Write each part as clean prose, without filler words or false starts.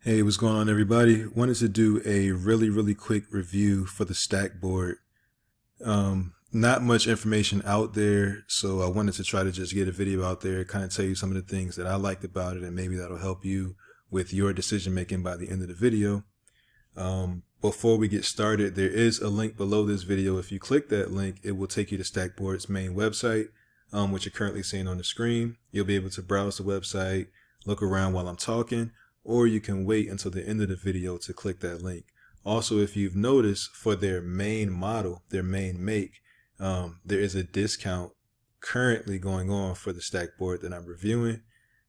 Hey, what's going on, everybody? Wanted to do a really quick review for the Stakboard. Not much information out there, so I wanted to try to just get a video out there, kind of tell you some of the things that I liked about it, and maybe that'll help you with your decision making by the end of the video. Before we get started, there is a link below this video. If you click that link, it will take you to Stakboard's main website, which you're currently seeing on the screen. You'll be able to browse the website, look around while I'm talking, or you can wait until the end of the video to click that link. Also, if you've noticed, for their main model, their main make, there is a discount currently going on for the Stakboard that I'm reviewing.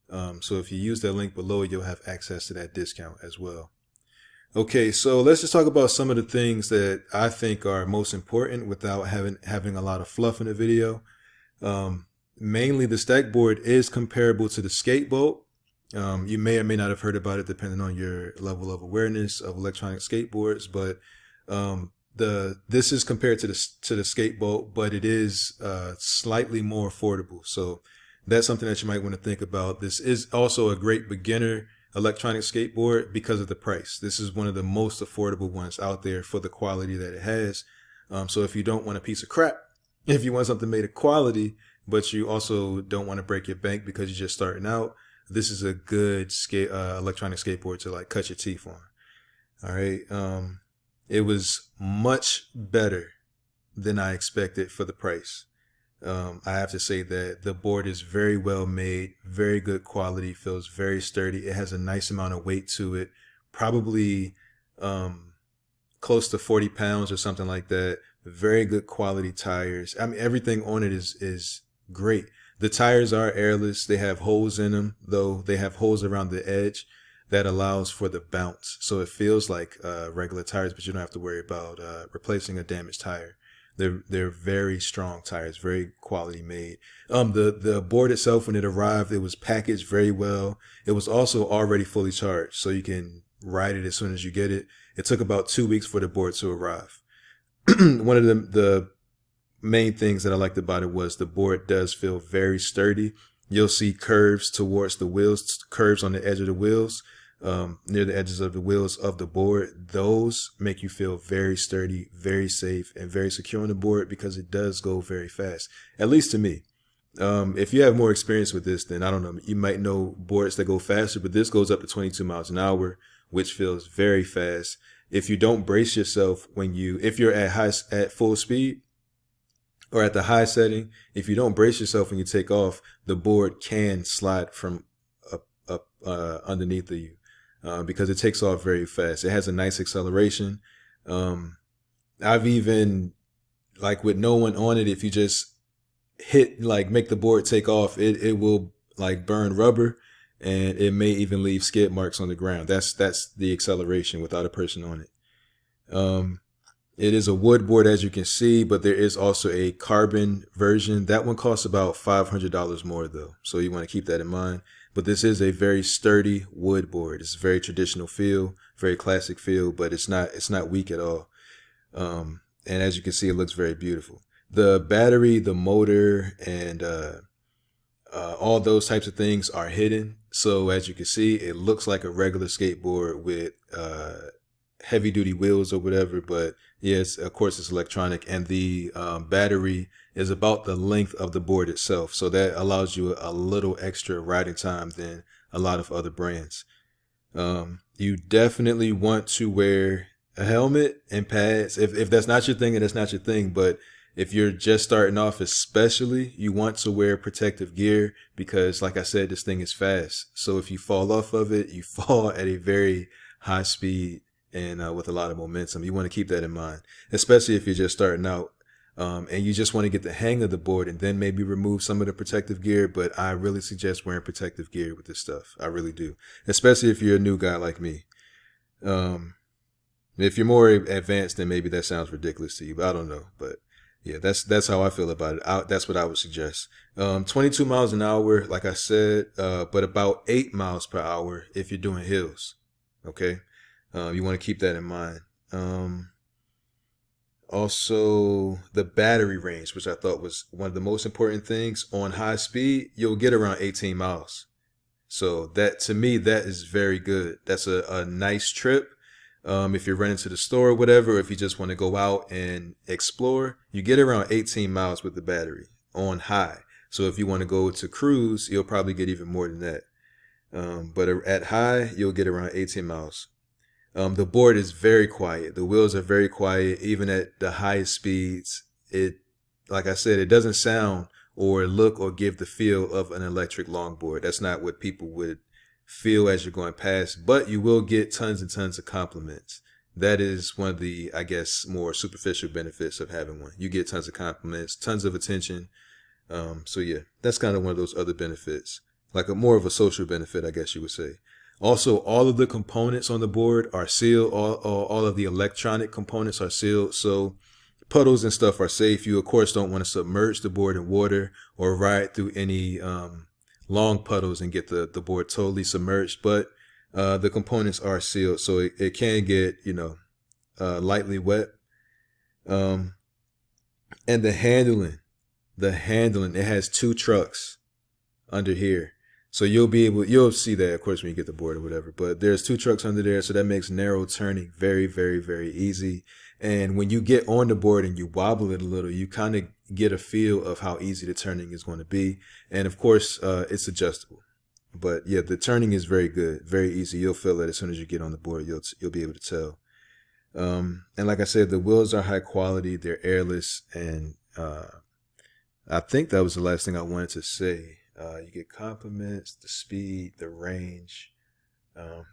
So if you use that link below, you'll have access to that discount as well. Okay, so let's just talk about some of the things that I think are most important without having a lot of fluff in the video. Mainly, the Stakboard is comparable to the skateboard. You may or may not have heard about it depending on your level of awareness of electronic skateboards, but this is compared to the skateboard, but it is slightly more affordable. So that's something that you might want to think about. This is also a great beginner electronic skateboard because of the price. This is one of the most affordable ones out there for the quality that it has. So if you don't want a piece of crap, if you want something made of quality, but you also don't want to break your bank because you're just starting out, this is a good electronic skateboard to like cut your teeth on. All right. It was much better than I expected for the price. I have to say that the board is very well made, very good quality, feels very sturdy. It has a nice amount of weight to it, probably close to 40 pounds or something like that. Very good quality tires. I mean, everything on it is great. The tires are airless. They have holes in them, though. They have holes around the edge that allows for the bounce. So it feels like regular tires, but you don't have to worry about replacing a damaged tire. They're very strong tires, very quality made. The board itself, when it arrived, it was packaged very well. It was also already fully charged, so you can ride it as soon as you get it. It took about 2 weeks for the board to arrive. One of the main things that I liked about it was the board does feel very sturdy. You'll see curves towards the wheels, curves on the edge of the wheels, near the edges of the wheels of the board. Those make you feel very sturdy, very safe, and very secure on the board because it does go very fast, at least to me. If you have more experience with this, then I don't know, you might know boards that go faster, but this goes up to 22 miles an hour, which feels very fast. If you don't brace yourself if you're at full speed, or at the high setting, if you don't brace yourself when you take off, the board can slide from up underneath of you because it takes off very fast. It has a nice acceleration. I've even, like with no one on it, if you just make the board take off, it will like burn rubber, and it may even leave skid marks on the ground. That's the acceleration without a person on it. It is a wood board, as you can see, but there is also a carbon version. That one costs about $500 more, though, so you want to keep that in mind. But this is a very sturdy wood board. It's a very traditional feel, very classic feel, but it's not weak at all. And as you can see, it looks very beautiful. The battery, the motor, and all those types of things are hidden. So as you can see, it looks like a regular skateboard with heavy duty wheels or whatever, but yes, of course it's electronic, and the battery is about the length of the board itself, so that allows you a little extra riding time than a lot of other brands. You definitely want to wear a helmet and pads. If that's not your thing, and that's not your thing, but if you're just starting off, especially, you want to wear protective gear because, like I said, this thing is fast. So if you fall off of it, you fall at a very high speed and with a lot of momentum. You want to keep that in mind, especially if you're just starting out and you just want to get the hang of the board and then maybe remove some of the protective gear. But I really suggest wearing protective gear with this stuff. I really do, especially if you're a new guy like me. If you're more advanced, then maybe that sounds ridiculous to you, but I don't know. But yeah, that's how I feel about it. That's what I would suggest. 22 miles an hour, like I said, but about 8 miles per hour if you're doing hills. Okay. You want to keep that in mind. Also, the battery range, which I thought was one of the most important things. On high speed, you'll get around 18 miles. So that, to me, that is very good. That's a nice trip. If you're running to the store or whatever, or if you just want to go out and explore, you get around 18 miles with the battery on high. So if you want to go to cruise, you'll probably get even more than that. But at high, you'll get around 18 miles. The board is very quiet. The wheels are very quiet, even at the highest speeds. Like I said, it doesn't sound or look or give the feel of an electric longboard. That's not what people would feel as you're going past, but you will get tons and tons of compliments. That is one of the, I guess, more superficial benefits of having one. You get tons of compliments, tons of attention. So yeah, that's kind of one of those other benefits, like more of a social benefit, I guess you would say. Also, all of the components on the board are sealed. All of the electronic components are sealed. So puddles and stuff are safe. You, of course, don't want to submerge the board in water or ride through any long puddles and get the board totally submerged. But the components are sealed, so it can get, lightly wet. And the handling, it has 2 trucks under here. So you'll see that, of course, when you get the board or whatever, but there's 2 trucks under there. So that makes narrow turning very, very, very easy. And when you get on the board and you wobble it a little, you kind of get a feel of how easy the turning is going to be. And of course, it's adjustable. But yeah, the turning is very good, very easy. You'll feel it as soon as you get on the board. You'll be able to tell. And like I said, the wheels are high quality. They're airless. And I think that was the last thing I wanted to say. You get compliments, the speed, the range.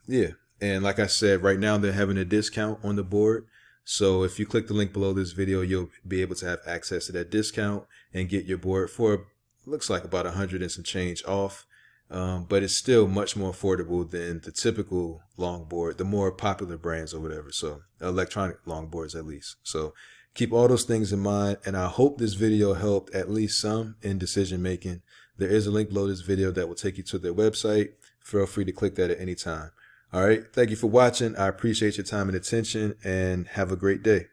Yeah. And like I said, right now they're having a discount on the board. So if you click the link below this video, you'll be able to have access to that discount and get your board for, looks like about 100 and some change off. But it's still much more affordable than the typical longboard, the more popular brands or whatever. So electronic longboards, at least. So keep all those things in mind. And I hope this video helped at least some in decision making. There is a link below this video that will take you to their website. Feel free to click that at any time. All right. Thank you for watching. I appreciate your time and attention, and have a great day.